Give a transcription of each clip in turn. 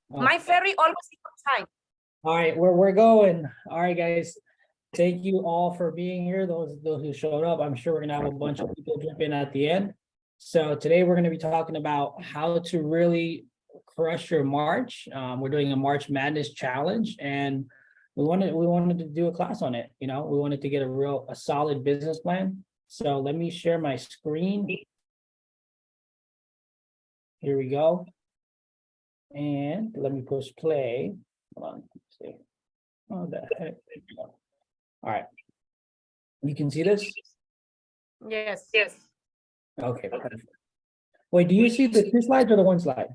My ferry always is on time. All right, we're going. All right, guys. Thank you all for being here. Those who showed up. I'm sure we're gonna have a bunch of people jump in at the end. So today we're gonna be talking about how to really crush your March. We're doing a March Madness challenge, and we wanted to do a class on it. We wanted to get a solid business plan. So let me share my screen. Here we go. And let me push play. Hold on. Let's see. Oh, the heck. All right. You can see this? Yes. Okay. Perfect. Wait, do you see the 2 slides or the 1 slide?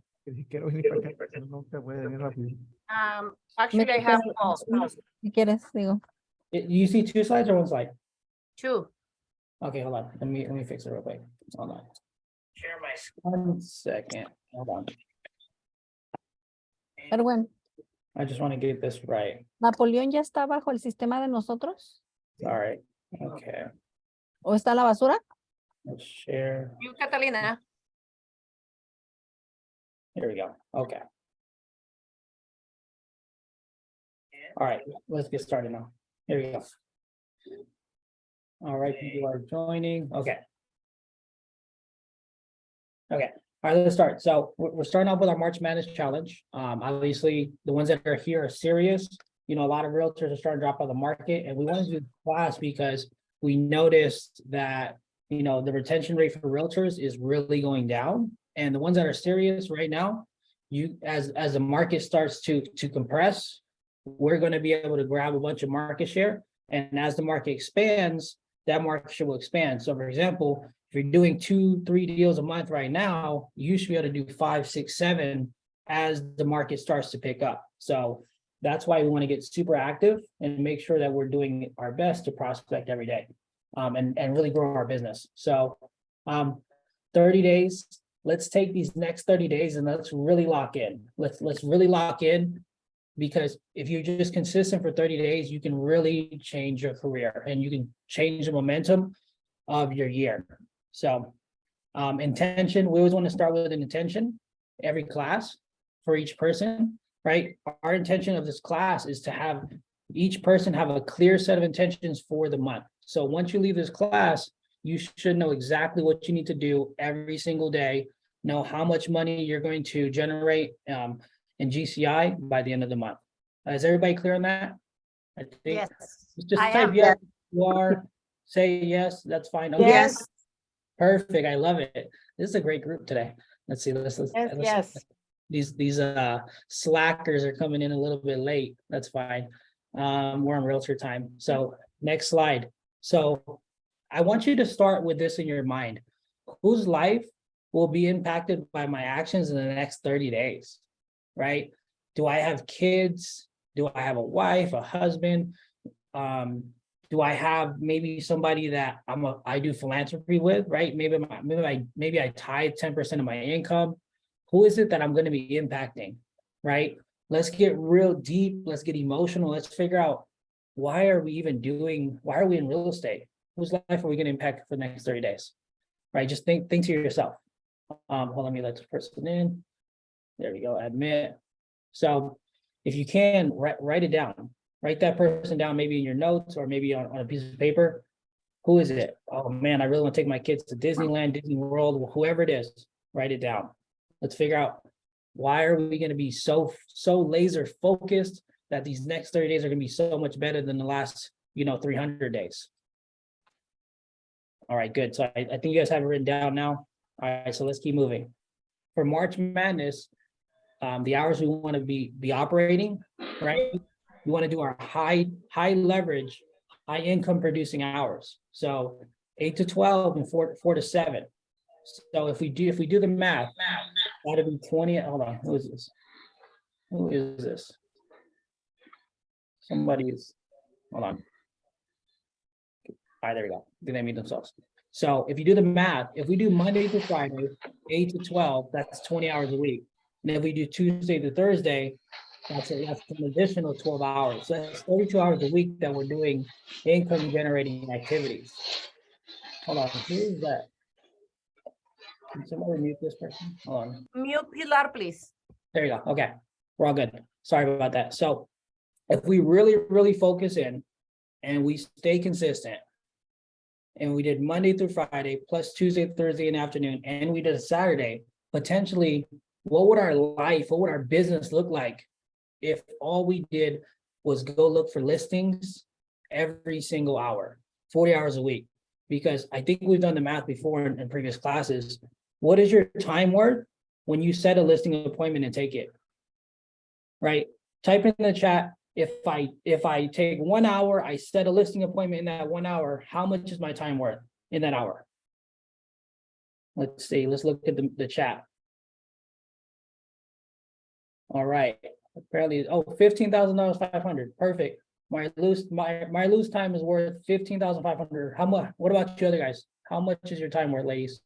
Actually, I have all. Si quieres, digo. You see 2 slides or 1 slide? 2. Okay, hold on. Let me fix it real quick. Hold on. Share my screen. 1 second. Hold on. Pero bueno, I just want to get this right. ¿Napoleón ya está bajo el sistema de nosotros? All right. Okay. ¿O está la basura? Let's share. You, Catalina. Here we go. Okay. All right, let's get started now. Here we go. All right, people are joining. Okay. Okay. All right, let's start. So we're starting off with our March Madness challenge. Obviously, the ones that are here are serious. A lot of realtors are starting to drop out of the market, and we wanted to do the class because we noticed that the retention rate for realtors is really going down. And the ones that are serious right now, as the market starts to compress, we're going to be able to grab a bunch of market share. And as the market expands, that market share will expand. So for example, if you're doing 2-3 deals a month right now, you should be able to do 5, 6, 7 as the market starts to pick up. So that's why we want to get super active and make sure that we're doing our best to prospect every day, and really grow our business. So 30 days, let's take these next 30 days and let's really lock in. Let's really lock in, because if you're just consistent for 30 days, you can really change your career and you can change the momentum of your year. So intention, we always want to start with an intention every class for each person, right? Our intention of this class is to have each person have a clear set of intentions for the month. So once you leave this class, you should know exactly what you need to do every single day, know how much money you're going to generate in GCI by the end of the month. Is everybody clear on that? I think Yes. just I type am. yes, you are, say yes, that's fine. Okay. Yes. Perfect. I love it. This is a great group today. Let's see. Yes. These slackers are coming in a little bit late. That's fine. We're on realtor time. So next slide. So I want you to start with this in your mind. Whose life will be impacted by my actions in the next 30 days, right? Do I have kids? Do I have a wife, a husband? Do I have maybe somebody that I do philanthropy with, right? Maybe I tithe 10% of my income. Who is it that I'm going to be impacting, right? Let's get real deep. Let's get emotional. Let's figure out why are we in real estate? Whose life are we going to impact for the next 30 days, right? Just think to yourself. Hold on, let me let this person in. There we go, admit. So if you can, write it down. Write that person down, maybe in your notes or maybe on a piece of paper. Who is it? Oh man, I really want to take my kids to Disneyland, Disney World, whoever it is, write it down. Let's figure out, why are we going to be so laser focused that these next 30 days are going to be so much better than the last, 300 days. All right, good. So I think you guys have it written down now. All right, so let's keep moving. For March Madness, the hours we want to be operating, right? We want to do our high leverage, high income producing hours. So 8 to 12 and 4 to 7. So if we do the math, that'd be 20. Hold on, who is this? Hold on. All right, there we go. Did they meet themselves? So if you do the math, if we do Monday to Friday, 8 to 12, that's 20 hours a week. And if we do Tuesday to Thursday, that's an additional 12 hours. So that's 32 hours a week that we're doing income generating activities. Hold on, who is that? Can somebody mute this person? Hold on. Mute Pilar, please. There you go. Okay. We're all good. Sorry about that. So if we really, really focus in and we stay consistent, and we did Monday through Friday, plus Tuesday, Thursday, and afternoon, and we did a Saturday, potentially, what would our life, what would our business look like if all we did was go look for listings every single hour, 40 hours a week? Because I think we've done the math before in previous classes. What is your time worth when you set a listing appointment and take it? Right? Type in the chat, if I take 1 hour, I set a listing appointment in that 1 hour, how much is my time worth in that hour? Let's see, let's look at the chat. All right, apparently, oh, $15,000, 500, perfect. My lose time is worth 15,500. How much? What about you other guys? How much is your time worth, ladies?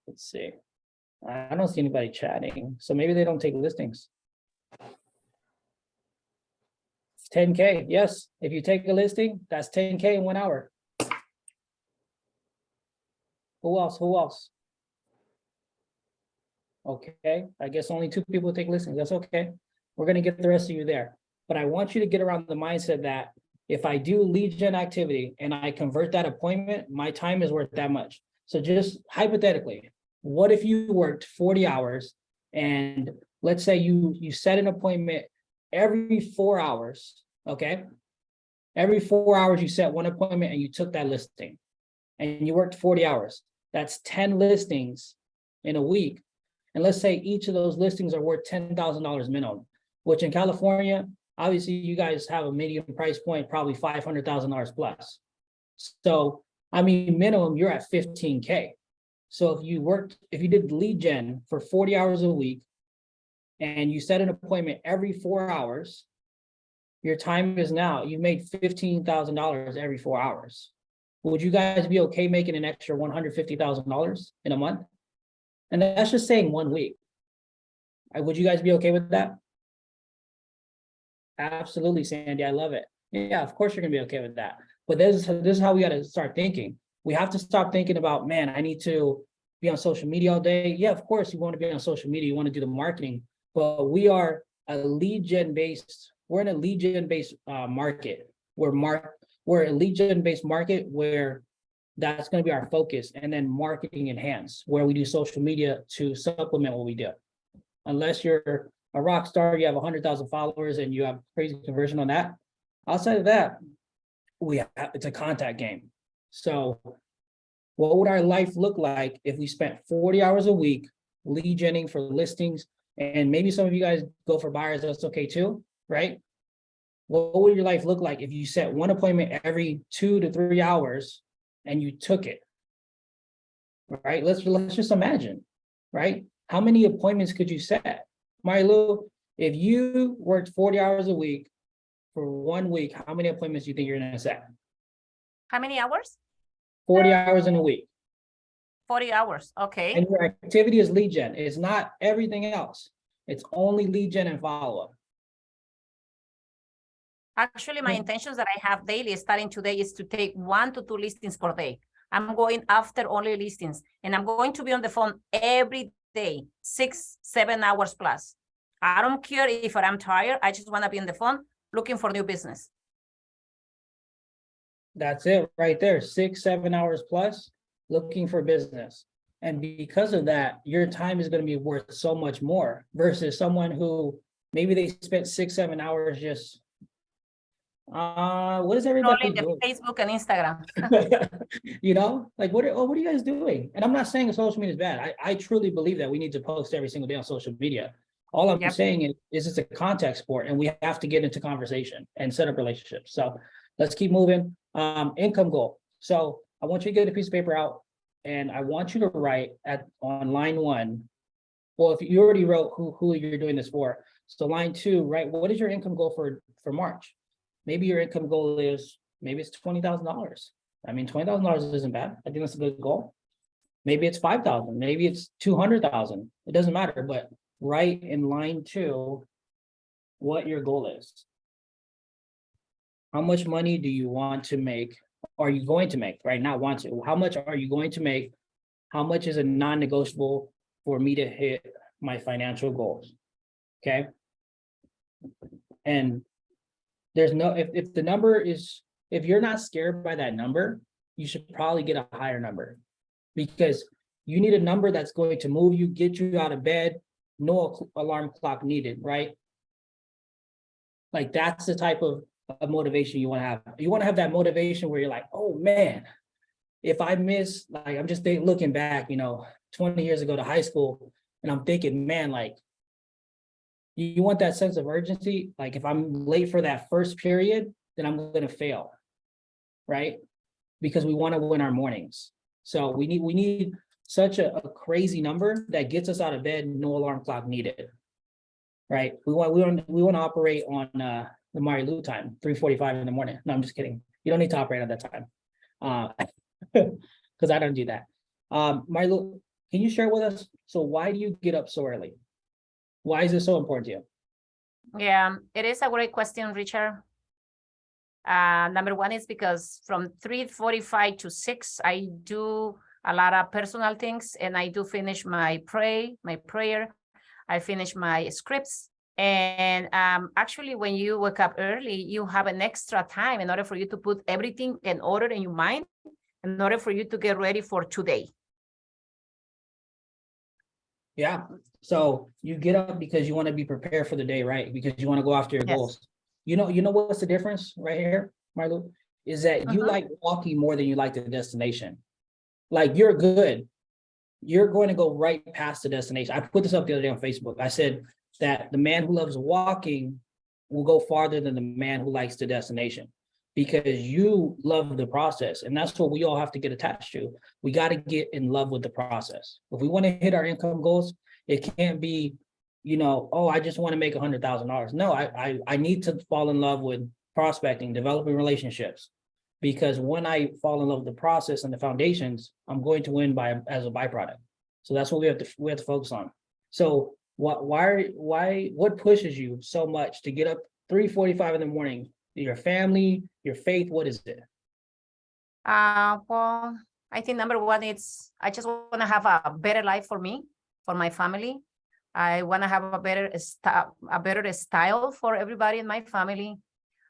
Let's see. I don't see anybody chatting, so maybe they don't take listings. 10K, yes. If you take a listing, that's 10K in 1 hour. Who else? Who else? Okay, I guess only 2 people take listings. That's okay. We're gonna get the rest of you there. But I want you to get around the mindset that if I do lead gen activity and I convert that appointment, my time is worth that much. So just hypothetically, what if you worked 40 hours and let's say you set an appointment every 4 hours, okay? Every 4 hours you set one appointment and you took that listing and you worked 40 hours. That's 10 listings in a week. And let's say each of those listings are worth $10,000 minimum, which in California, obviously you guys have a medium price point, probably $500,000 plus. So, I mean, minimum, you're at 15K. So if you did lead gen for 40 hours a week and you set an appointment every 4 hours, your time is now, you made $15,000 every 4 hours. Would you guys be okay making an extra $150,000 in a month? And that's just saying 1 week. Would you guys be okay with that? Absolutely, Sandy, I love it. Yeah, of course you're gonna be okay with that. But this is how we gotta start thinking. We have to stop thinking about, man, I need to be on social media all day. Yeah, of course you want to be on social media, you want to do the marketing, but we are a lead gen based, we're in a lead gen based market. We're a lead gen based market where that's going to be our focus, and then marketing enhanced, where we do social media to supplement what we do. Unless you're a rock star, you have 100,000 followers and you have crazy conversion on that. Outside of that, it's a contact game. So what would our life look like if we spent 40 hours a week lead genning for listings? And maybe some of you guys go for buyers, that's okay too, right? What would your life look like if you set one appointment every 2 to 3 hours and you took it, right? Let's just imagine, right? How many appointments could you set? Marilu, if you worked 40 hours a week for 1 week, how many appointments do you think you're gonna set? How many hours? 40 hours in a week. 40 hours, okay. And your activity is lead gen. It's not everything else. It's only lead gen and follow-up. Actually, my intentions that I have daily starting today is to take 1 to 2 listings per day. I'm going after only listings, and I'm going to be on the phone every day, 6, 7 hours plus. I don't care if I'm tired. I just want to be on the phone looking for new business. That's it right there, 6, 7 hours plus looking for business. And because of that, your time is going to be worth so much more versus someone who maybe they spent 6, 7 hours just, what is everybody Scrolling the doing? Facebook and Instagram. You know, like what are you guys doing? And I'm not saying social media is bad. I truly believe that we need to post every single day on social media. All I'm saying is it's a contact sport and we have to get into conversation and set up relationships. So let's keep moving. Income goal. So I want you to get a piece of paper out and I want you to write on line 1. Well, if you already wrote who you're doing this for. So line 2, right? What is your income goal for March? Maybe your income goal is, maybe it's $20,000. I mean, $20,000 isn't bad. I think that's a good goal. Maybe it's 5,000, maybe it's 200,000. It doesn't matter, but write in line 2 what your goal is. How much money do you want to make? Are you going to make, right? Not want to. How much are you going to make? How much is a non-negotiable for me to hit my financial goals. Okay. And there's no, if the number is, if you're not scared by that number, you should probably get a higher number. Because you need a number that's going to move you, get you out of bed, no alarm clock needed, right? Like that's the type of motivation you want to have. You want to have that motivation where you're like, oh man, if I miss, like I'm just looking back, 20 years ago to high school, and I'm thinking, man, like you want that sense of urgency. Like if I'm late for that first period, then I'm going to fail, right? Because we want to win our mornings. So we need such a crazy number that gets us out of bed, no alarm clock needed, right? We want to operate on the Mari Lou time, 3:45 in the morning. No, I'm just kidding. You don't need to operate at that time, because I don't do that. Mari Lou, can you share with us? So why do you get up so early? Why is it so important to you? Yeah, it is a great question, Richard. Number one is because from 3:45 to 6, I do a lot of personal things, and I do finish my prayer. I finish my scripts. And actually, when you wake up early, you have an extra time in order for you to put everything in order in your mind, in order for you to get ready for today. Yeah. So you get up because you want to be prepared for the day, right? Because you want to go after your goals. You know what's the difference right here, Marlo? Is that you like walking more than you like the destination. Like you're good. You're going to go right past the destination. I put this up the other day on Facebook. I said that the man who loves walking will go farther than the man who likes the destination, because you love the process. And that's what we all have to get attached to. We got to get in love with the process. If we want to hit our income goals, it can't be, oh, I just want to make $100,000. No, I need to fall in love with prospecting, developing relationships, because when I fall in love with the process and the foundations, I'm going to win as a byproduct. So that's what we have to focus on. So what pushes you so much to get up 3:45 in the morning? Your family, your faith, what is it? Well, I think number one, I just want to have a better life for me, for my family. I want to have a better style for everybody in my family.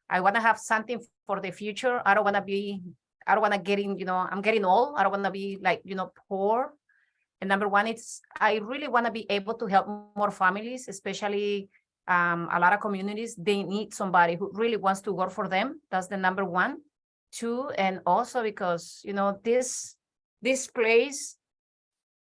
I want to have something for the future. I don't want to get in, I'm getting old. I don't want to be like, poor. And number one, I really want to be able to help more families, especially a lot of communities. They need somebody who really wants to work for them. That's the number one. Two, and also because, this place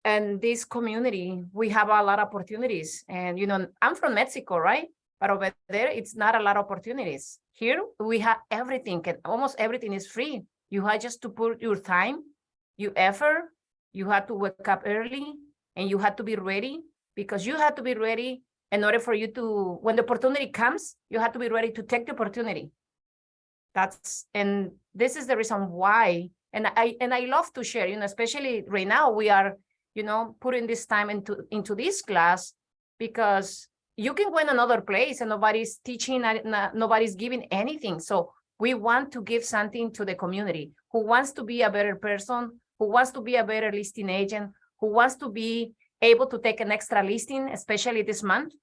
and this community, we have a lot of opportunities. And, I'm from Mexico, right? But over there, it's not a lot of opportunities. Here, we have everything, and almost everything is free. You have just to put your time, your effort. You have to wake up early, and you have to be ready, because you have to be ready in order for you to, when the opportunity comes, you have to be ready to take the opportunity. And this is the reason why, and I love to share, especially right now, we are, putting this time into this class, because you can go in another place and nobody's teaching, nobody's giving anything. So we want to give something to the community who wants to be a better person, who wants to be a better listing agent, who wants to be able to take an extra listing, especially this month,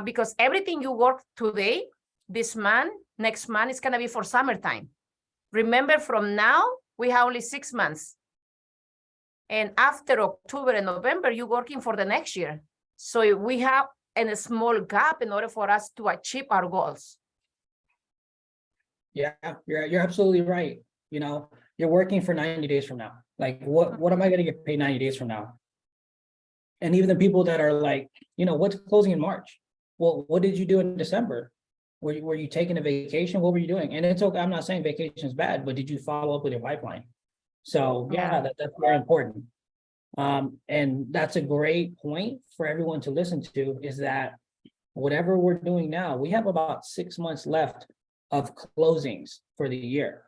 because everything you work today, this month, next month, is going to be for summertime. Remember, from now, we have only 6 months. And after October and November, you're working for the next year. So we have a small gap in order for us to achieve our goals. Yeah, you're absolutely right. You're working for 90 days from now. Like, what am I going to get paid 90 days from now? And even the people that are like, what's closing in March? Well, what did you do in December? Were you taking a vacation? What were you doing? And it's okay. I'm not saying vacation is bad, but did you follow up with your pipeline? So yeah, that's very important. And that's a great point for everyone to listen to, is that whatever we're doing now, we have about 6 months left of closings for the year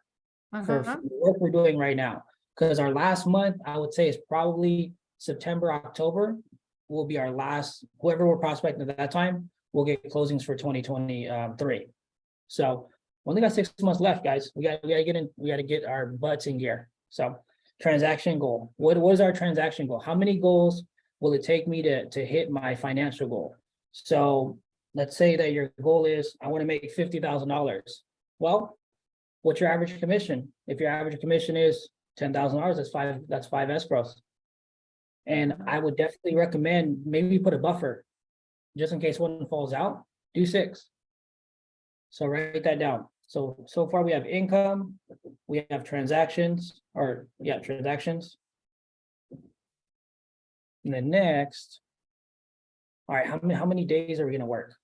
for the work we're doing right now. Because our last month, I would say, is probably September, October will be our last. Whoever we're prospecting at that time, we'll get closings for 2023. So only got 6 months left, guys. We got to get our butts in gear. So transaction goal. What is our transaction goal? How many goals will it take me to hit my financial goal? So let's say that your goal is, I want to make $50,000. Well, what's your average commission? If your average commission is $10,000, that's five escrows. And I would definitely recommend maybe put a buffer, just in case one falls out, do 6. So write that down. So far we have income, we have transactions, transactions. And then next, all right, how many days are we gonna work?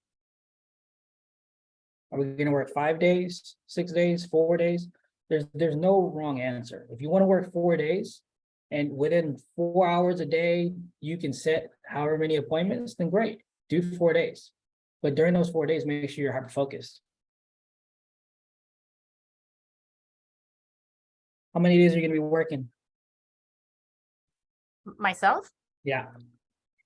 Are we gonna work 5 days, 6 days, 4 days? There's no wrong answer. If you want to work 4 days and within 4 hours a day, you can set however many appointments, then great, do 4 days. But during those 4 days, make sure you're hyper focused. How many days are you gonna be working? Myself? Yeah,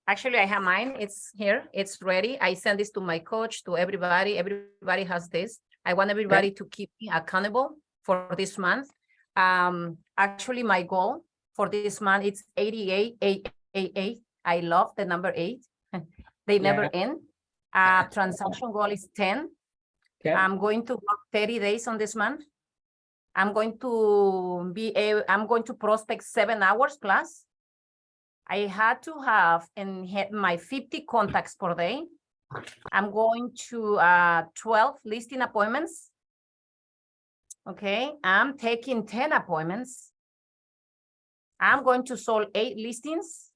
Actually, I have mine. It's here. It's ready. I send this to my coach, to everybody. Everybody has this. I want everybody to keep me accountable for this month. Actually, my goal for this month, it's 88. I love the number 8. They never end. Transaction goal is 10. okay, I'm going to work 30 days on this month. I'm going to prospect 7 hours plus. I had to have and hit my 50 contacts per day. I'm going to 12 listing appointments. Okay, I'm taking 10 appointments. I'm going to sold 8 listings,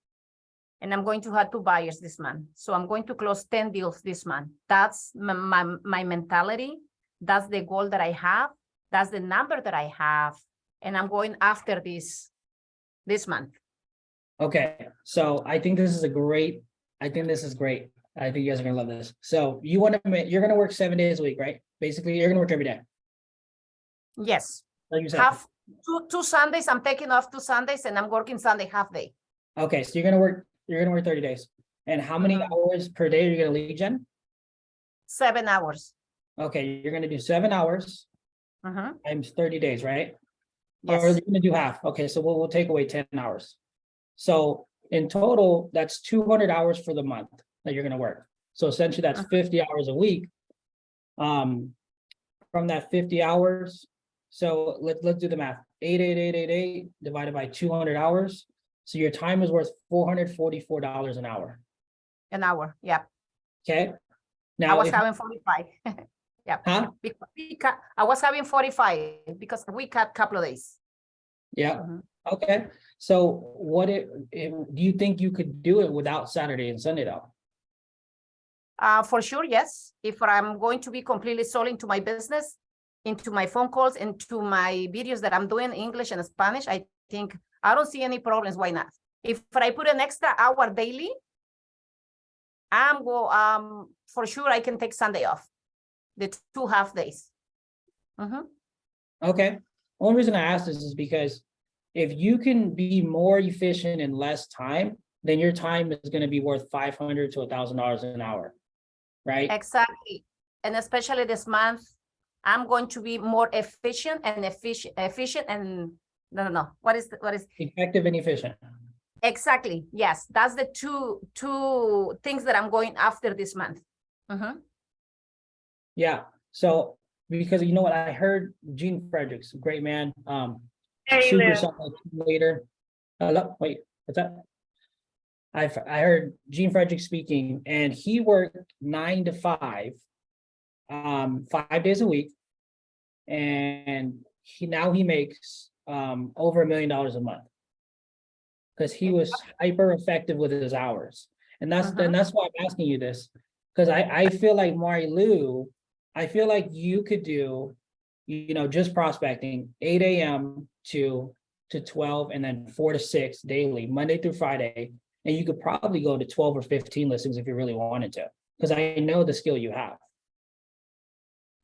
and I'm going to have 2 buyers this month. So I'm going to close 10 deals this month. That's my mentality. That's the goal that I have. That's the number that I have, and I'm going after this month. okay. So I think this is great. I think you guys are gonna love this. So you're gonna work 7 days a week, right? Basically, you're gonna work every day. Yes. Like you said. Half two Sundays. I'm taking off 2 Sundays, and I'm working Sunday half day. Okay, so you're gonna work 30 days. And how many hours per day are you gonna lead gen? 7 hours. Okay, you're gonna do 7 hours times 30 days, right? Or Yes. you're gonna do half. Okay, so we'll take away 10 hours. So in total, that's 200 hours for the month that you're gonna work. So essentially that's 50 hours a week. From that 50 hours, so let's do the math. 8 divided by 200 hours. So your time is worth $444 an hour. An hour. Yeah. Okay. I Now, was having 45. Yeah. huh? I was having 45 because we cut a couple of days. Yeah. Okay. So do you think you could do it without Saturday and Sunday though? For sure, yes. If I'm going to be completely sold into my business, into my phone calls, into my videos that I'm doing in English and Spanish, I think I don't see any problems. Why not? If I put an extra hour daily, for sure I can take Sunday off, the 2 half days. Okay. Only reason I asked this is because if you can be more efficient in less time, then your time is going to be worth $500 to $1,000 an hour, right? Exactly. And especially this month, I'm going to be more efficient and no. What is Effective and efficient. exactly? Yes, that's the two things that I'm going after this month. Yeah. So because you know what, I heard Gene Fredericks, a great man, super solid later. Wait, what's that? I heard Gene Frederick speaking, and he worked 9 to 5, 5 days a week, and he makes over $1 million a month because he was hyper effective with his hours, and that's why I'm asking you this, because I feel like Mari Lou, I feel like you could do, just prospecting 8 a.m. to 12, and then 4 to 6 daily, Monday through Friday. And you could probably go to 12 or 15 listings if you really wanted to, because I know the skill you have.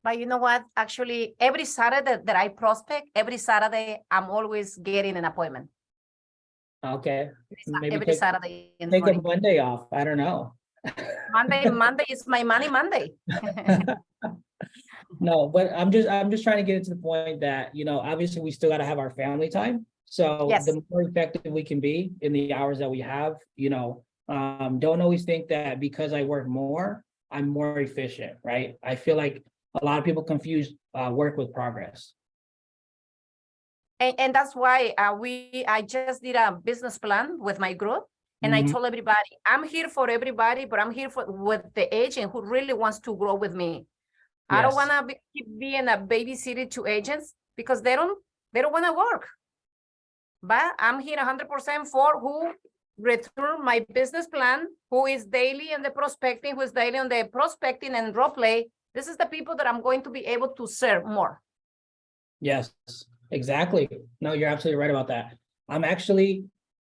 But you know what? Actually, every Saturday that I prospect, every Saturday, I'm always getting an appointment. Okay. Maybe every Saturday in the take a morning. Monday off. I don't know. Monday is my money Monday. No, but I'm just trying to get it to the point that, obviously we still got to have our family time. So Yes. the more effective we can be in the hours that we have, Don't always think that because I work more, I'm more efficient, right? I feel like a lot of people confuse work with progress. And that's why I just did a business plan with my group. And I Mhm. told everybody, I'm here for everybody, but I'm here for with the agent who really wants to grow with me. I don't Yes. want to keep being a babysitter to agents because they don't want to work. But I'm here 100% for who return my business plan, who is daily in the prospecting, who is daily on the prospecting and role play. This is the people that I'm going to be able to serve more. Yes, exactly. No, you're absolutely right about that. I'm actually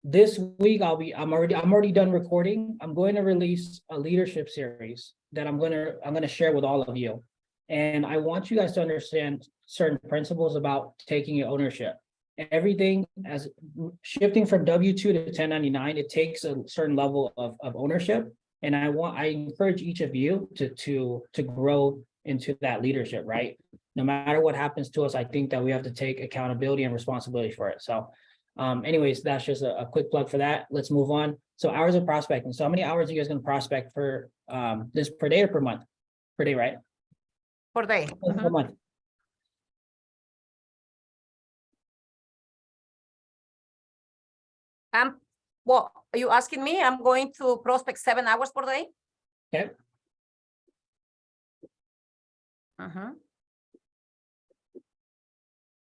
this week I'm already done recording. I'm going to release a leadership series that I'm gonna share with all of you. And I want you guys to understand certain principles about taking ownership. Everything as shifting from W-2 to 1099, it takes a certain level of ownership. And I encourage each of you to grow into that leadership, right? No matter what happens to us, I think that we have to take accountability and responsibility for it. So anyways, that's just a quick plug for that. Let's move on. So hours of prospecting. So how many hours are you guys gonna prospect for this per day or per month? Per day, right? Per day. Per month. Well, are you asking me? I'm going to prospect 7 hours per day. Okay.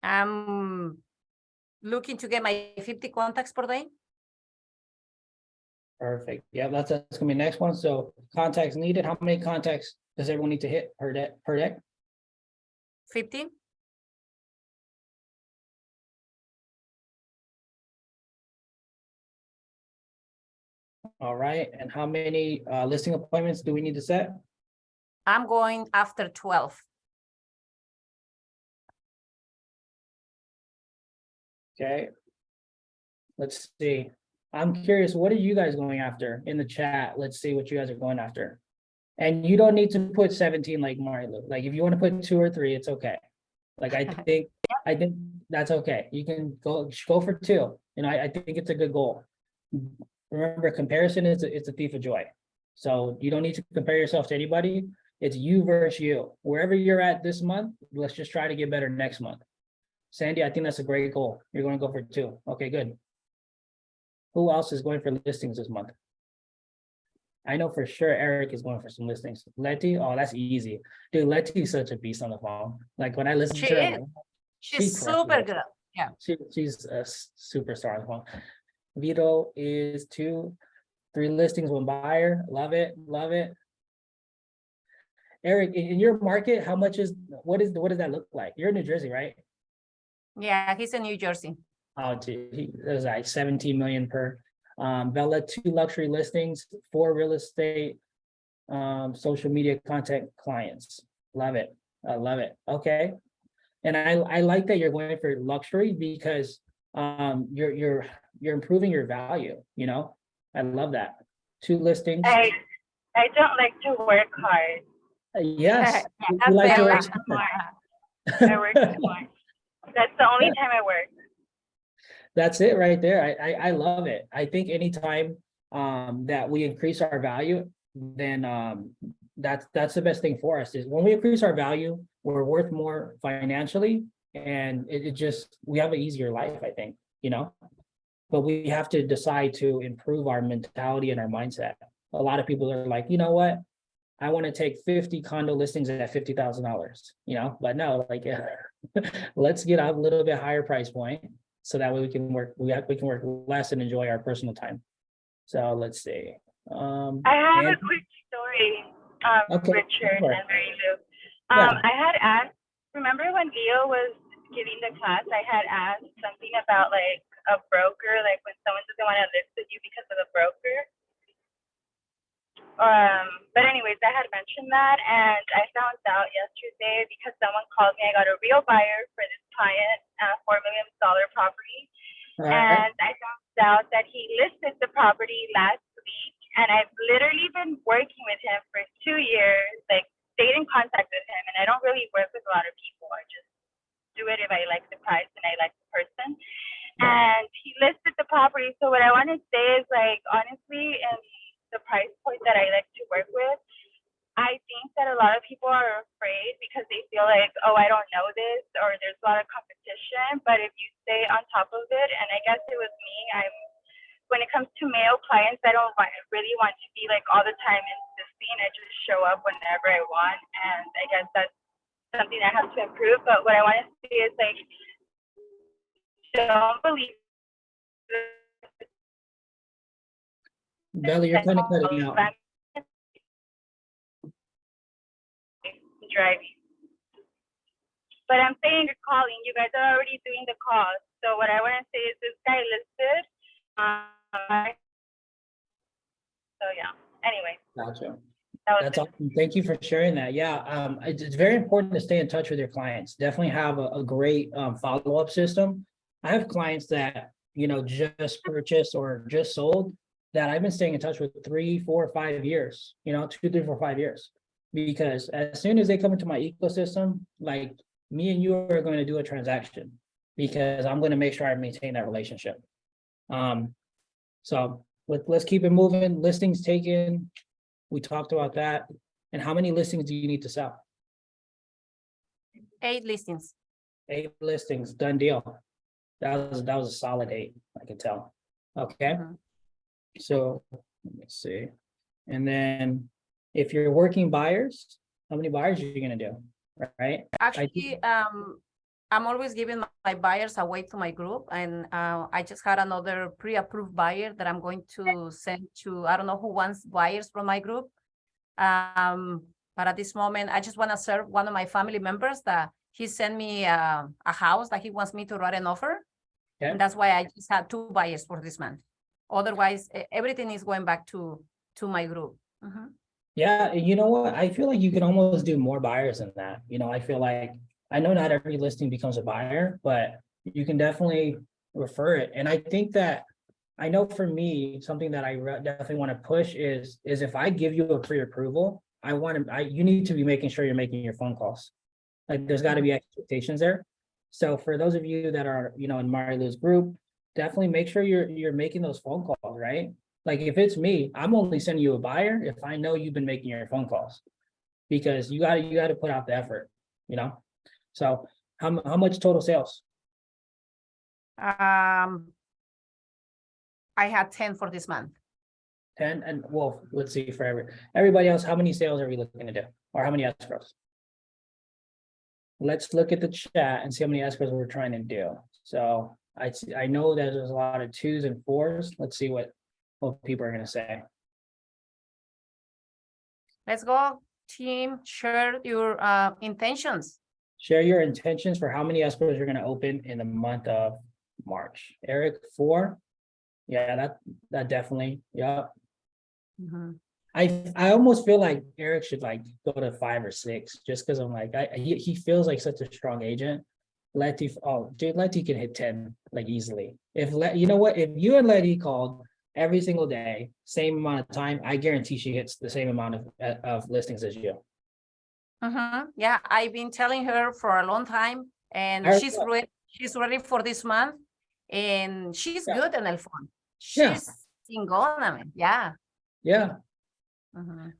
I'm looking to get my 50 contacts per day. Perfect. Yeah, that's gonna be the next one. So contacts needed. How many contacts does everyone need to hit per day? 50. All right. And how many listing appointments do we need to set? I'm going after 12. Okay. Let's see. I'm curious, what are you guys going after in the chat? Let's see what you guys are going after. And you don't need to put 17 like Mario. Like if you want to put 2 or 3, it's okay. Like I think that's okay. You can go for 2. You know, I think it's a good goal. Remember, comparison is it's a thief of joy. So you don't need to compare yourself to anybody. It's you versus you. Wherever you're at this month, let's just try to get better next month. Sandy, I think that's a great goal. You're going to go for 2. Okay, good. Who else is going for listings this month? I know for sure Eric is going for some listings. Letty, oh, that's easy. Dude, Letty's such a beast on the phone. Like when I listen She to her, is. I'm like, She's crushes super it. good. Yeah. She's a superstar on the phone. Vito is 2, 3 listings, 1 buyer. Love it, love it. Eric, in your market, how much is what does that look like? You're in New Jersey, right? Yeah, he's in New Jersey. Oh, dude, there's like 17 million per. Bella, 2 luxury listings, 4 real estate, social media content clients. Love it. I love it. Okay. And I like that you're going for luxury because you're improving your value, you know? I love that. 2 listings. I don't like to work hard. Yes. Yeah, You like to I work work smart. I work smart. That's the only time I work. That's it right there. I love it. I think anytime that we increase our value, then that's the best thing for us is when we increase our value, we're worth more financially and it just we have an easier life, I think, you know. But we have to decide to improve our mentality and our mindset. A lot of people are like, you know what? I want to take 50 condo listings at $50,000, you know, but no, like let's get a little bit higher price point. So that way we can work less and enjoy our personal time. So let's see. I have a quick story, Okay, Richard sure. and Marilu. Yeah. I had asked, remember when Leo was giving the class, I had asked something about like a broker, like when someone doesn't want to list with you because of a broker. But anyways, I had mentioned that and I found out yesterday because someone called me, I got a real buyer for this client, $4 million property. All right. And I found out that he listed the property last week and I've literally been working with him for 2 years, like stayed in contact with him. And I don't really work with a lot of people. I just do it if I like the price and I like the person. And he listed the property. So what I want to say is like, honestly, in lot of people are afraid because they feel like, oh, I don't know this, or there's a lot of competition. But if you stay on top of it, and I guess it was me, when it comes to male clients, I don't really want to be like all the time insisting. I just show up whenever I want, and I guess that's something I have to improve. But what I want to say is like, don't believe Bella, you're kind of cutting out. Driving. But I'm saying you're calling. You guys are already doing the calls. So what I want to say is this guy listed. So yeah. Anyway. Gotcha. That was That's it. awesome. Thank you for sharing that. Yeah, it's very important to stay in touch with your clients. Definitely have a great follow-up system. I have clients that, you know, just purchased or just sold that I've been staying in touch with 3, 4, 5 years, you know, 2, 3, 4, 5 years. Because as soon as they come into my ecosystem, like me and you are going to do a transaction because I'm going to make sure I maintain that relationship. So let's keep it moving. Listings taken. We talked about that. And how many listings do you need to sell? 8 listings. 8 listings, done deal. That was a solid 8, I can tell. Okay. Mhm. So let me see. And then if you're working buyers, how many buyers are you gonna do? Right? Actually, I'm always giving my buyers away to my group, and I just had another pre-approved buyer that I'm going to send to, I don't know who wants buyers from my group. But at this moment, I just want to serve one of my family members that he sent me a house that he wants me to write an offer. Okay. And that's why I just had 2 buyers for this month. Otherwise, everything is going back to my group. Mhm. Yeah, and you know what? I feel like you can almost do more buyers than that. You know, I feel like I know not every listing becomes a buyer, but you can definitely refer it. And I think that I know for me, something that I definitely want to push is if I give you a pre-approval, you need to be making sure you're making your phone calls. Like there's got to be expectations there. So for those of you that are, you know, in Marilu's group, definitely make sure you're making those phone calls, right? Like if it's me, I'm only sending you a buyer if I know you've been making your phone calls. Because you gotta put out the effort, you know? So how much total sales? I had 10 for this month. 10, and well, let's see for everybody else, how many sales are we looking to do? Or how many escrows? Let's look at the chat and see how many escrows we're trying to do. So I know that there's a lot of 2s and 4s. Let's see what people are gonna say. Let's go, team, share your intentions. Share your intentions for how many escrows you're gonna open in the month of March. Eric, 4. Yeah, that definitely, yeah. Mhm. I almost feel like Eric should like go to 5 or 6, just because I'm like, he feels like such a strong agent. Letty, oh, dude, Letty can hit 10 like easily. You know what, if you and Letty called every single day, same amount of time, I guarantee she hits the same amount of listings as you. Yeah, I've been telling her for a long time, and I she's ready for this month, and she's Yeah. good on el phone. Yeah. She's chingona, man. Yeah. Yeah. Mhm.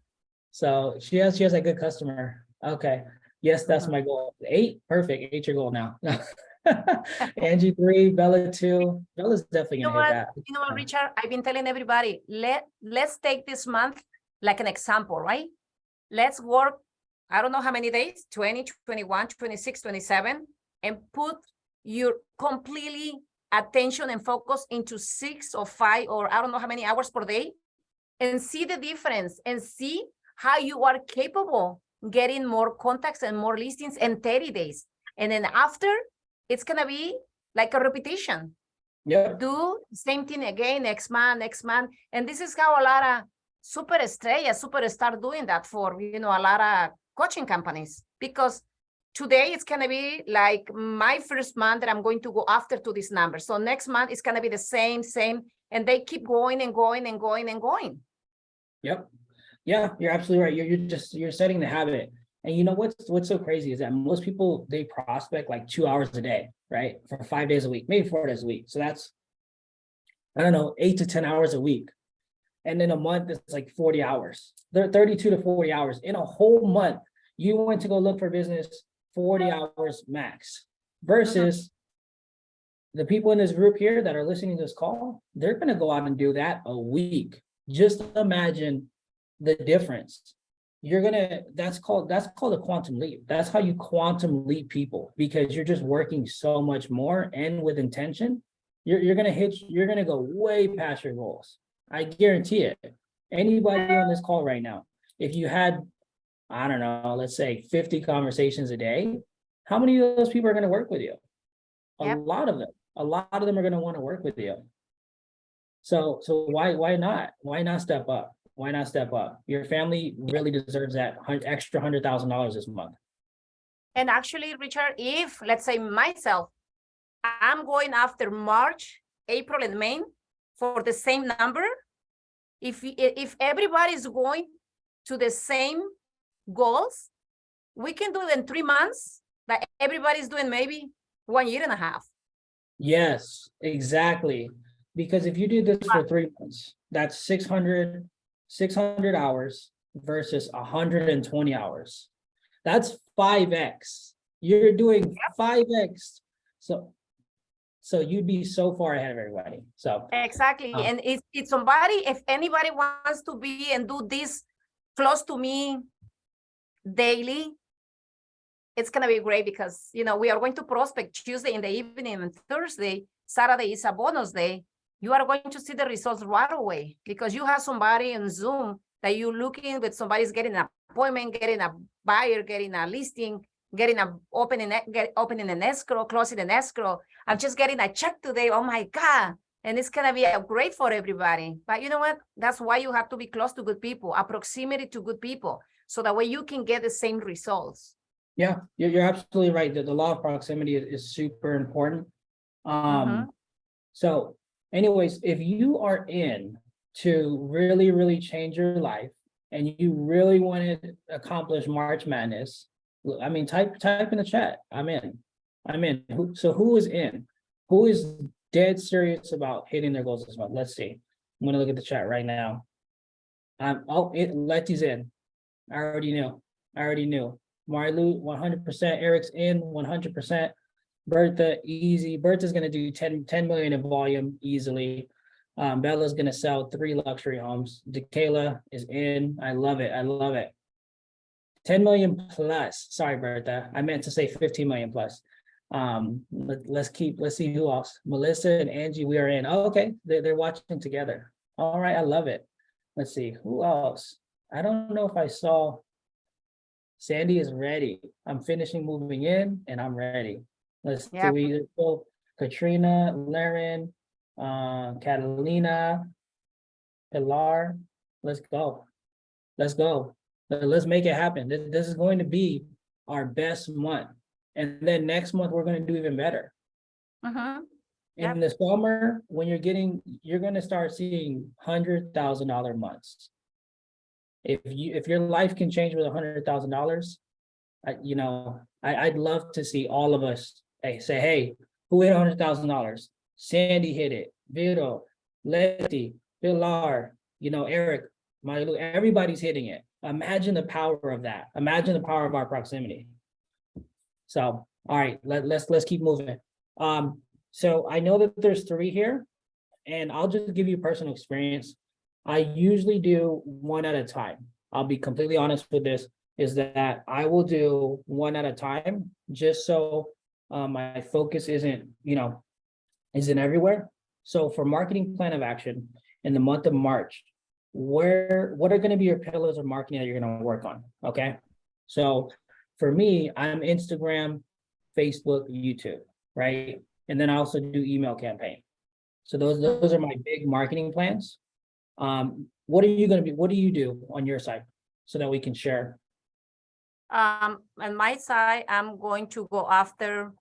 So she has a good customer. Okay. Yes, that's Mhm. my goal. 8, perfect. 8's your goal now. Angie 3, Bella 2. Bella's definitely You know gonna hit what? that. You know what, Richard? I've been telling everybody, let's take this month like an example, right? Let's work, I don't know how many days, 20, 21, 26, 27, and put your completely attention and focus into 6 or 5 or I don't know how many hours per day, and see the difference and see how you are capable getting more contacts and more listings in 30 days. And then after, it's gonna be like a repetition. Yeah. Do the same thing again next month. And this is how a lot of superstar doing that for, you know, a lot of coaching companies, because today it's going to be like my first month that I'm going to go after to this number. So next month it's going to be the same, and they keep going and going and going and going. Yep. Yeah, you're absolutely right. You're setting the habit. And you know what's so crazy is that most people, they prospect like 2 hours a day, right? For 5 days a week, maybe 4 days a week. So that's, I don't know, 8 to 10 hours a week. And in a month, it's like 40 hours. They're 32 to 40 hours in a whole month. you went to go look for business 40 hours max versus the people in this group here that are listening to this call, they're going to go out and do that a week. Just imagine the difference. That's called a quantum leap. That's how you quantum leap people, because you're just working so much more and with intention. You're going to go way past your goals. I guarantee it. Anybody on this call right now, if you had, I don't know, let's say 50 conversations a day, how many of those people are going to work with you? A lot of them. A lot of them are going to want to work with you. So why not? Why not step up? Why not step up? Your family really deserves that extra $100,000 this month. And actually, Richard, if let's say myself, I'm going after March, April, and May for the same number. If everybody's going to the same goals, we can do it in 3 months, but everybody's doing maybe 1 year and a half. Yes, exactly. Because if you do this for 3 months, that's 600 hours versus 120 hours. That's 5x. You're doing 5x. So you'd be so far ahead of everybody. So exactly. And it's somebody, if anybody wants to be and do this close to me daily, it's gonna be great, because we are going to prospect Tuesday in the evening and Thursday. Saturday is a bonus day. You are going to see the results right away, because you have somebody on Zoom that you're looking with, somebody's getting an appointment, getting a buyer, getting a listing, getting a opening an escrow, closing an escrow. I'm just getting a check today. Oh my God. And it's gonna be great for everybody. But you know what? That's why you have to be close to good people, a proximity to good people, so that way you can get the same results. yeah, you're absolutely right. The law of proximity is super important. So anyways, if you are in to really, really change your life and you really want to accomplish March Madness, I mean, type in the chat. I'm in. Who is in? Who is dead serious about hitting their goals this month? Let's see. I'm gonna look at the chat right now. Letty's in. I already knew. Marilu, 100%. Eric's in, 100%. Bertha, easy. Bertha's gonna do 10 million in volume easily. Bella's gonna sell 3 luxury homes. DeKayla is in. I love it. 10 million plus. Sorry, Bertha. I meant to say 15 million plus. Let's see who else. Melissa and Angie, we are in. Oh, okay. They're watching together. All right, I love it. Let's see who else. I don't know if I saw. Sandy is ready. I'm finishing moving in and I'm ready. Let's see. Katrina, Laren, Catalina, Pilar. Let's go. Let's make it happen. This is going to be our best month. And then next month, we're going to do even better. In the summer, when you're going to start seeing $100,000 months. If your life can change with $100,000, I'd love to see all of us say, hey, who hit $100,000? Sandy hit it. Vito, Letty, Pilar, Eric, Marilu, everybody's hitting it. Imagine the power of that. Imagine the power of our proximity. So, all right, let's keep moving. So I know that there's 3 here, and I'll just give you personal experience. I usually do 1 at a time. I'll be completely honest with this, is that I will do 1 at a time, just so my focus isn't everywhere. So for marketing plan of action in the month of March, what are going to be your pillars of marketing that you're going to work on? Okay. So for me, I'm Instagram, Facebook, YouTube, right? And then I also do email campaign. So those are my big marketing plans. What do you do on your side so that we can share? On my side, I'm going to go after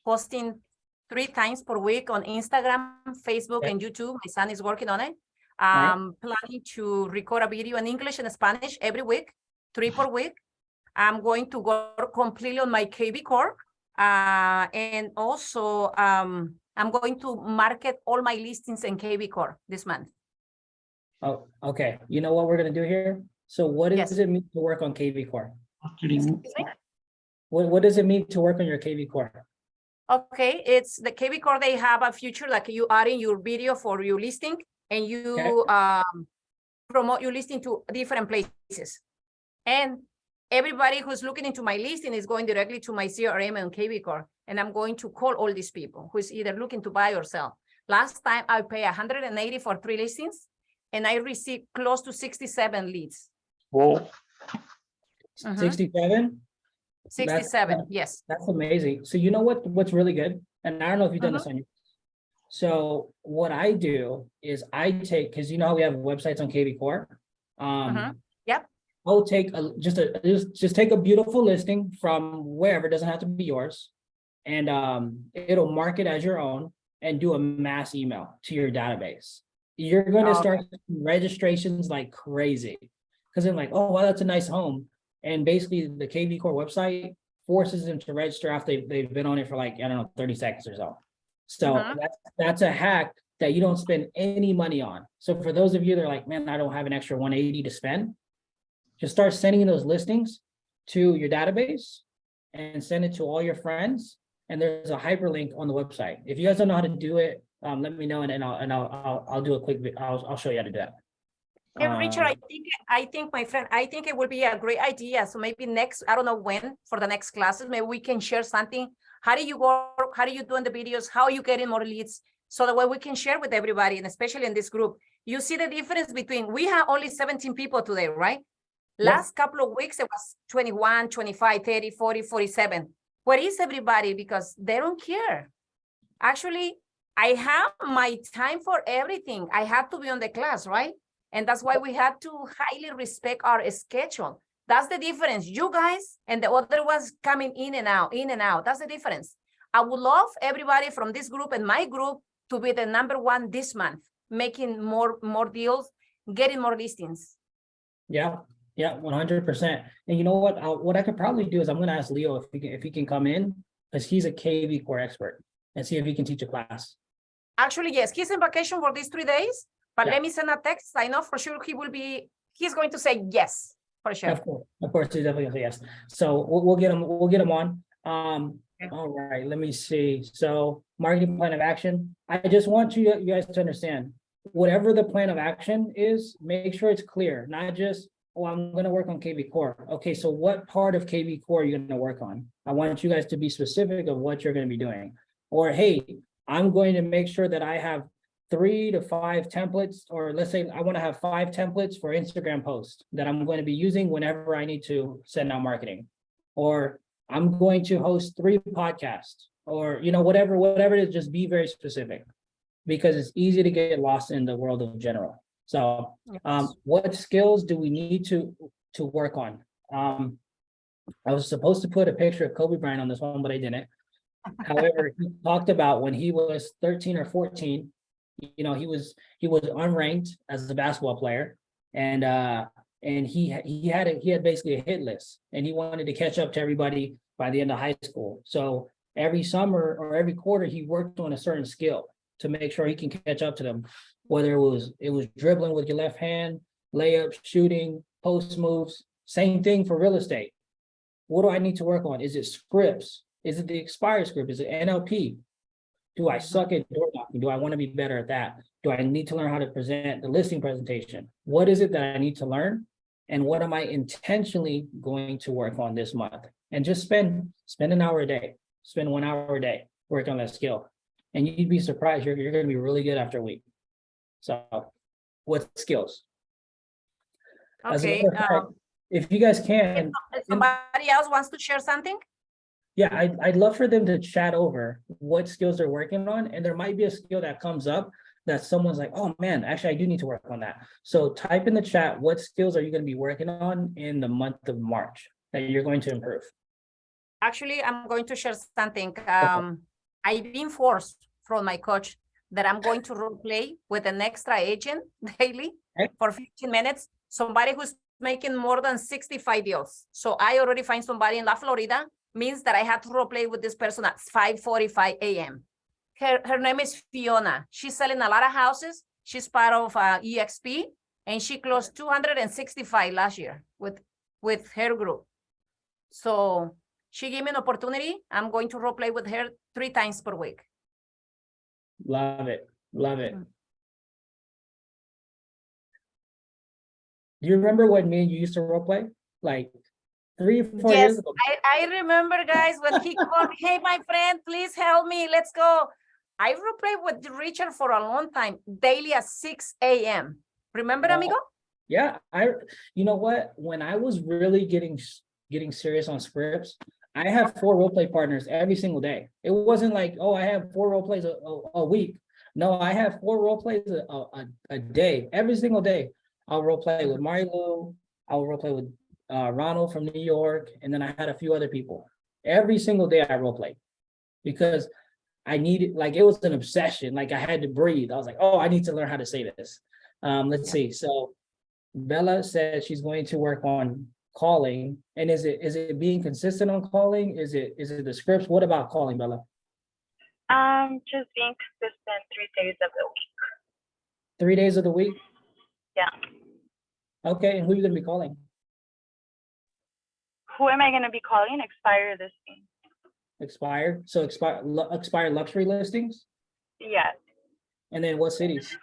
posting 3 times per week on Instagram, Facebook, and YouTube. My son is working on it. Planning to record a video in English and Spanish every week, 3 per week. I'm going to go completely on my KB Core. And also, I'm going to market all my listings in KB Core this month. Oh, okay. You know what we're going to do here? So what Yes. does it mean to work on KV Core? Excuse me? What does it mean to work on your KV Core? Okay, it's the KV Core, they have a feature like you add in your video for your listing and you promote your listing to different places. And everybody who's looking into my listing is going directly to my CRM and KV Core. And I'm going to call all these people who's either looking to buy or sell. Last time I paid 180 for 3 listings and I received close to 67 leads. Whoa. 67? 67, yes. That's amazing. So you know what's really good? And I don't know if you've done this on your. So what I do is I take, because you know how we have websites on KV Core. Yep. I'll take just take a beautiful listing from wherever, it doesn't have to be yours. And it'll mark it as your own and do a mass email to your database. You're going to start registrations like crazy. Because they're like, oh, wow, that's a nice home. And basically the KV Core website forces them to register after they've been on it for like, I don't know, 30 seconds or so. So that's a hack that you don't spend any money on. So for those of you that are like, man, I don't have an extra 180 to spend, just start sending those listings to your database and send it to all your friends. And there's a hyperlink on the website. If you guys don't know how to do it, let me know and I'll do a quick, I'll show you how to do that. Hey, Richard, I think, my friend, I think it would be a great idea. So maybe next, I don't know when, for the next classes, maybe we can share something. How do you work? How do you do in the videos? How are you getting more leads? So that way we can share with everybody, and especially in this group. You see the difference between, we have only 17 people today, right? Last couple of weeks, it was 21, 25, 30, 40, 47. Where is everybody? Because they don't care. Actually, I have my time for everything. I have to be on the class, right? And that's why we have to highly respect our schedule. That's the difference. You guys and the other ones coming in and out, in and out. That's the difference. I would love everybody from this group and my group to be the #1 this month, making more deals, getting more listings. Yeah, 100%. And you know what I could probably do is I'm going to ask Leo if he can come in, because he's a KV Core expert, and see if he can teach a class. Actually, yes, he's in vacation for these 3 days, but let me send a text. I know for sure he's going to say yes, for sure. Of course, he's definitely gonna say yes. So we'll get him on. All right, let me see. So marketing plan of action. I just want you guys to understand, whatever the plan of action is, make sure it's clear, not just, oh, I'm gonna work on KV Core. Okay, so what part of KV Core are you gonna work on? I want you guys to be specific of what you're gonna be doing. Or, hey, I'm going to make sure that I have 3 to 5 templates, or let's say I want to have 5 templates for Instagram posts that I'm going to be using whenever I need to send out marketing. Or I'm going to host 3 podcasts, or, you know, whatever it is, just be very specific, because it's easy to get lost in the world of general. So what skills do we need to work on? I was supposed to put a picture of Kobe Bryant on this one, but I didn't. However, he talked about when he was 13 or 14, you know, he was unranked as a basketball player, and he had basically a hit list, and he wanted to catch up to everybody by the end of high school. So every summer or every quarter, he worked on a certain skill to make sure he can catch up to them, whether it was dribbling with your left hand, layup, shooting, post moves. Same thing for real estate. What do I need to work on? Is it scripts? Is it the expired script? Is it NLP? Do I suck at door knocking? Do I want to be better at that? Do I need to learn how to present the listing presentation? What is it that I need to learn? And what am I intentionally going to work on this month? And just spend an hour a day, spend 1 hour a day working on that skill. And you'd be surprised, you're going to be really good after a week. So what skills? Okay. If you guys can. If somebody else wants to share something? Yeah, I'd love for them to chat over what skills they're working on. And there might be a skill that comes up that someone's like, oh man, actually, I do need to work on that. So type in the chat, what skills are you going to be working on in the month of March that you're going to improve? Actually, I'm going to share something. I've been forced from my coach that I'm going to role play with an extra agent daily for 15 minutes, somebody who's making more than 65 deals. So I already find somebody in La Florida, means that I had to role play with this person at 5:45 a.m. Her name is Fiona. She's selling a lot of houses. She's part of EXP, and she closed 265 last year with her group. So she gave me an opportunity. I'm going to role play with her 3 times per week. Love it. Love it. Mhm. Do you remember when me and you used to role play? Like 3 or 4 Yes, years ago? I remember, guys, when he called me, hey, my friend, please help me. Let's go. I role played with Richard for a long time, daily at 6 a.m. Remember, Wow. amigo? Yeah, you know what? When I was really getting serious on scripts, I have 4 role play partners every single day. It wasn't like, oh, I have 4 role plays a week. No, I have 4 role plays a day, every single day. I'll role play with Marilu. I'll role play with Ronald from New York, and then I had a few other people. Every single day I role play because I needed, like, it was an obsession. Like, I had to breathe. I was like, oh, I need to learn how to say this. Let's see. So Bella said she's going to work on calling. And is it being consistent on calling? Is it the scripts? What about calling, Bella? Just being consistent 3 days of the week. 3 days of the week? Yeah. Okay, and who are you gonna be calling? Who am I going to be calling? Expire listing. Expired? So expired luxury listings? Yes. And then what cities?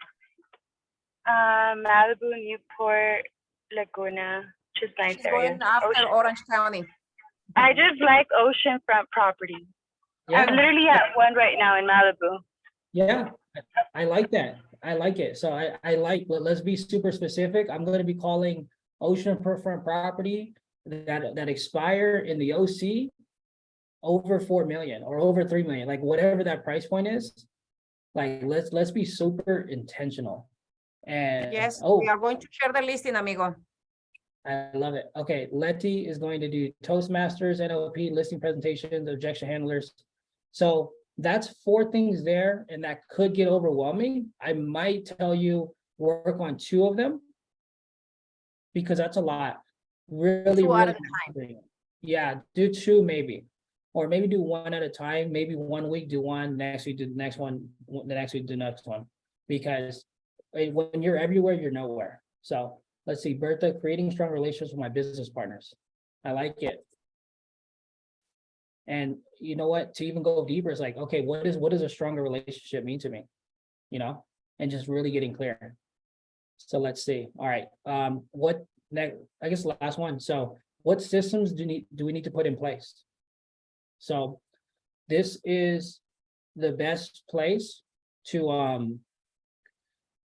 Malibu, Newport, Laguna, just nice She's area. going after Orange County. I just like oceanfront property. I Yeah, literally have one right now in Malibu. yeah, I like that. I like it. So I like, let's be super specific. I'm gonna be calling oceanfront property that expire in the OC over 4 million or over 3 million, like whatever that price point is. Like, let's be super intentional. And Yes, oh, we are going to share the listing, amigo. I love it. Okay, Letty is going to do Toastmasters, NLP, listing presentations, objection handlers. So that's 4 things there, and that could get overwhelming. I might tell you work on 2 of them because that's a lot. Really, 2 at a really. Yeah, do 2 maybe, or maybe do 1 at a time. Maybe 1 week do 1, next week do the next one, the next week do the next one, because when you're everywhere, you're nowhere. So let's see, Bertha, creating strong relationships with my business partners. I like it. And you know what? To even go deeper, it's like, okay, what does a stronger relationship mean to me? You know, and just really getting clear. So let's see. All right. What next? I guess the last one. So what systems do we need to put in place? So this is the best place to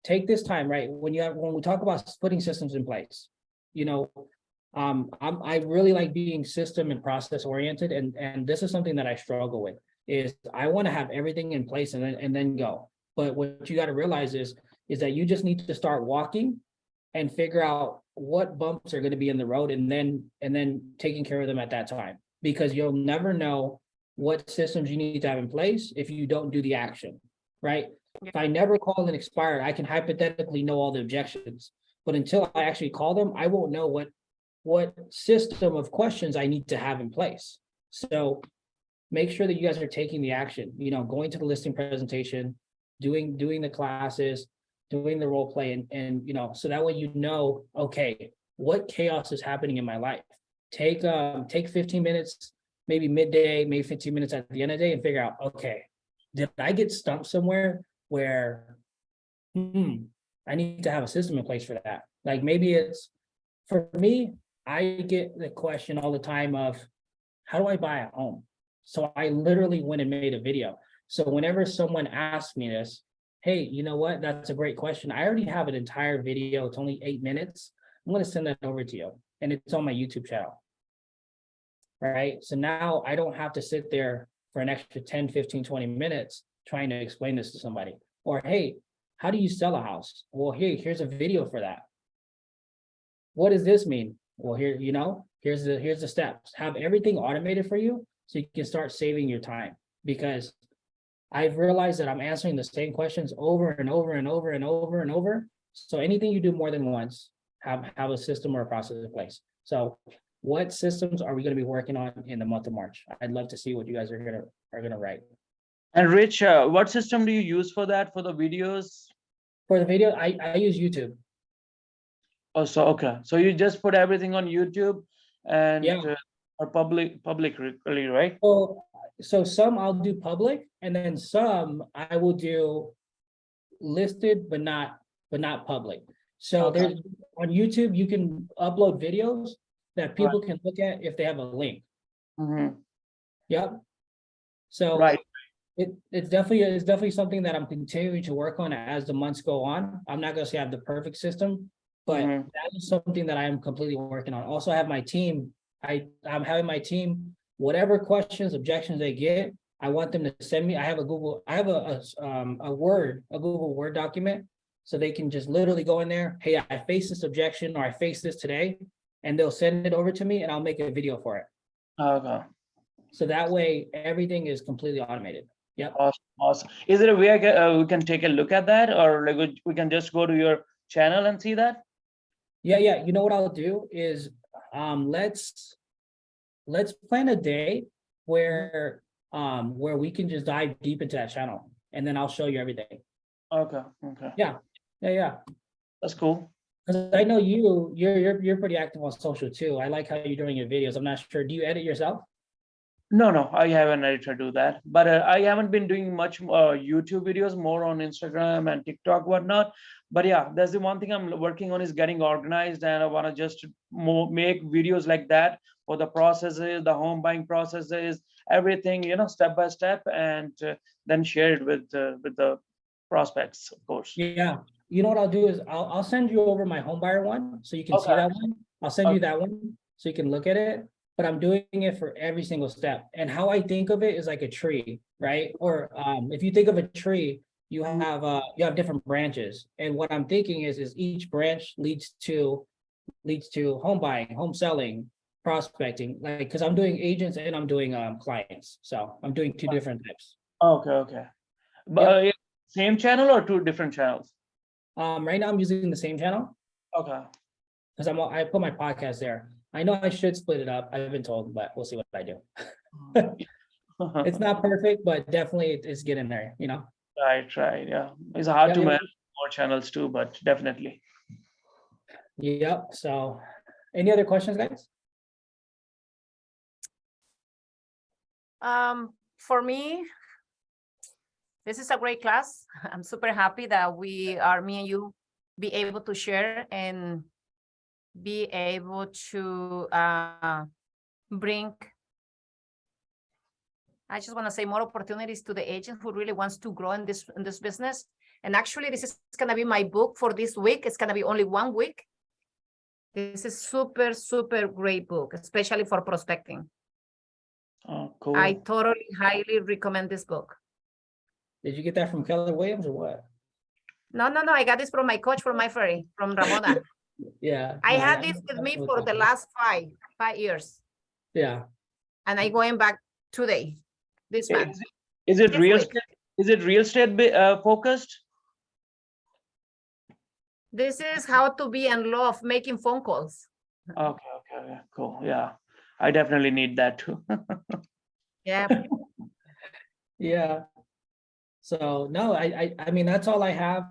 take this time, right? When we talk about putting systems in place, you know, I really like being system and process oriented, and this is something that I struggle with. Is I want to have everything in place and then go. But what you got to realize is that you just need to start walking and figure out what bumps are going to be in the road, and then taking care of them at that time, because you'll never know what systems you need to have in place if you don't do the action, right? If I never call an expired, I can hypothetically know all the objections, but until I actually call them, I won't know what system of questions I need to have in place. So make sure that you guys are taking the action, you know, going to the listing presentation, doing the classes, doing the role play, and you know, so that way you know, okay, what chaos is happening in my life. Take 15 minutes, maybe midday, maybe 15 minutes at the end of the day, and figure out, okay, did I get stumped somewhere where I need to have a system in place for that? Like, maybe it's, for me, I get the question all the time of, how do I buy a home? So I literally went and made a video. So whenever someone asks me this, hey, you know what? That's a great question. I already have an entire video. It's only 8 minutes. I'm going to send that over to you. And it's on my YouTube channel. Right? So now I don't have to sit there for an extra 10, 15, 20 minutes trying to explain this to somebody. Or, hey, how do you sell a house? Well, here's a video for that. What does this mean? Well, here, you know, here's the steps. Have everything automated for you so you can start saving your time, because I've realized that I'm answering the same questions over and over and over and over and over. So anything you do more than once, have a system or a process in place. So what systems are we going to be working on in the month of March? I'd love to see what you guys are gonna write. And Rich, what system do you use for that, for the videos? For the video, I use YouTube. Oh, so, okay. So you just put everything on YouTube and Yeah. or publicly, right? So some I'll do public, and then some I will do listed, but not public. So Okay. there's, on YouTube, you can upload videos that people can look at if they have a link. Mhm. Yep. So Right. it's definitely something that I'm continuing to work on as the months go on. I'm not gonna say I have the perfect system, but Mhm. that is something that I am completely working on. Also, I have my team. I'm having my team, whatever questions, objections they get, I want them to send me. I have a Google Word document. So they can just literally go in there, hey, I face this objection or I face this today, and they'll send it over to me and I'll make a video for it. Okay. So that way everything is completely automated. Yep. Awesome. Awesome. Is there a way we can take a look at that, or like we can just go to your channel and see that? Yeah. You know what I'll do is, let's plan a day where we can just dive deep into that channel, and then I'll show you everything. Okay. Okay. Yeah. That's cool. Because I know you're pretty active on social too. I like how you're doing your videos. I'm not sure. Do you edit yourself? No, I haven't edited to do that, but I haven't been doing much YouTube videos, more on Instagram and TikTok, whatnot. But yeah, that's the one thing I'm working on, is getting organized, and I want to just make videos like that for the processes, the home buying processes, everything, step by step, and then share it with the prospects, of course. Yeah. You know what I'll do is I'll send you over my home buyer one so you can see Okay. that one. I'll send you that one so you can look at it. But I'm doing it for every single step. And how I think of it is like a tree, right? Or if you think of a tree, you have different branches. And what I'm thinking is each branch leads to home buying, home selling, prospecting, like, because I'm doing agents and I'm doing clients. So I'm doing two different types. Okay. But same channel or two different channels? Right now I'm using the same channel Okay. because I put my podcast there. I know I should split it up. I've been told, but we'll see what I do. It's not perfect, but definitely it's getting there, Right. Yeah. It's hard to Yeah. manage more channels too, but definitely. Yep. So any other questions, guys? For me, this is a great class. I'm super happy that me and you, be able to share and be able to bring, I just want to say, more opportunities to the agent who really wants to grow in this business. And actually, this is going to be my book for this week. It's going to be only 1 week. This is super great book, especially for prospecting. Oh, cool. I totally highly recommend this book. Did you get that from Keller Williams or what? No. I got this from my coach, from my ferry, from Ramona. Yeah. I no, had this with me for the last five years. Yeah. And I going back today, this month. Is it This real week. estate? Is it real estate focused? This is how to be in love, making phone calls. Okay, cool. Yeah, I definitely need that too. Yeah. Yeah. So no, I mean, that's all I have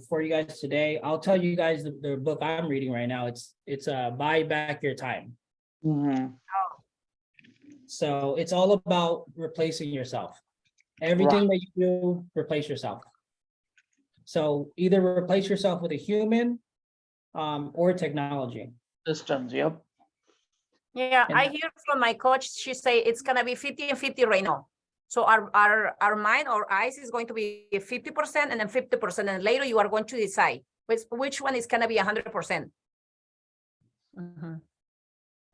for you guys today. I'll tell you guys the book I'm reading right now. It's Buy Back Your Time. Mhm. So it's all about replacing yourself. Everything that you do, replace yourself. So either replace yourself with a human or technology. Systems, yep. Yeah, And I hear from my coach, she say it's gonna be 50 and 50 right now. So our mind, our eyes is going to be 50% and then 50%, and later you are going to decide which one is gonna be 100%.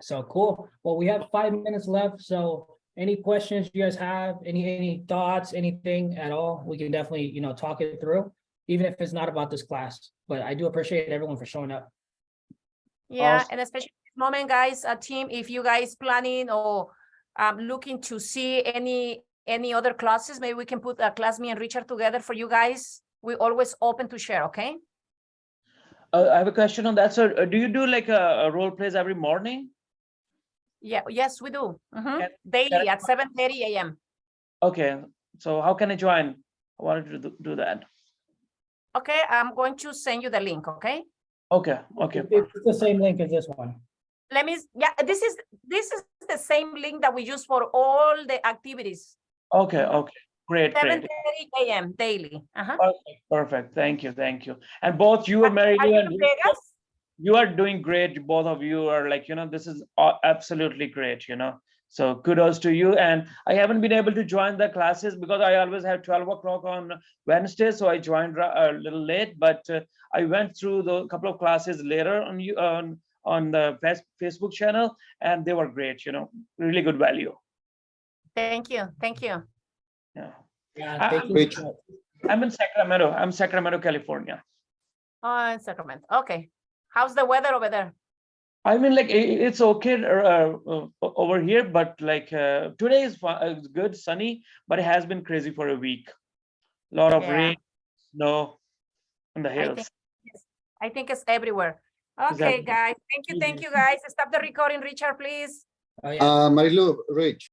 So cool. Well, we have 5 minutes left. So any questions you guys have, any thoughts, anything at all, we can definitely, talk it through, even if it's not about this class. But I do appreciate everyone for showing up. Yeah, Awesome. and especially this moment, guys, team, if you guys planning or looking to see any other classes, maybe we can put a class, me and Richard, together for you guys. We're always open to share, okay? I have a question on that. So do you do like a role plays every morning? Yeah, yes, we do. Can Daily I- at 7:30 a.m. Okay, so how can I join? I wanted to do that. Okay, I'm going to send you the link, okay? Okay, okay. It's the same link as this one. Let me, yeah, this is the same link that we use for all the activities. Okay, okay. Great, 7:30 great. a.m. daily. Perfect, perfect. Thank you, thank you. And both you and Mary Are Lou you and in Vegas? you are doing great. Both of you are like, this is absolutely great, So kudos to you. And I haven't been able to join the classes because I always have 12 o'clock on Wednesday. So I joined a little late, but I went through the couple of classes later on you on the Facebook channel, and they were great, really good value. Thank you, thank you. Yeah. Yeah, thank you. Rich. I'm in Sacramento. I'm Sacramento, California. Oh, in Sacramento. Okay. How's the weather over there? I mean, like it's okay over here, but like today is fun, good, sunny, but it has been crazy for a week. A lot of Yeah. rain, snow on the I hills. think it's everywhere. Okay, Exactly. guys. Thank you, guys. Stop the recording, Richard, please. Oh, yeah. Marilu, Rich.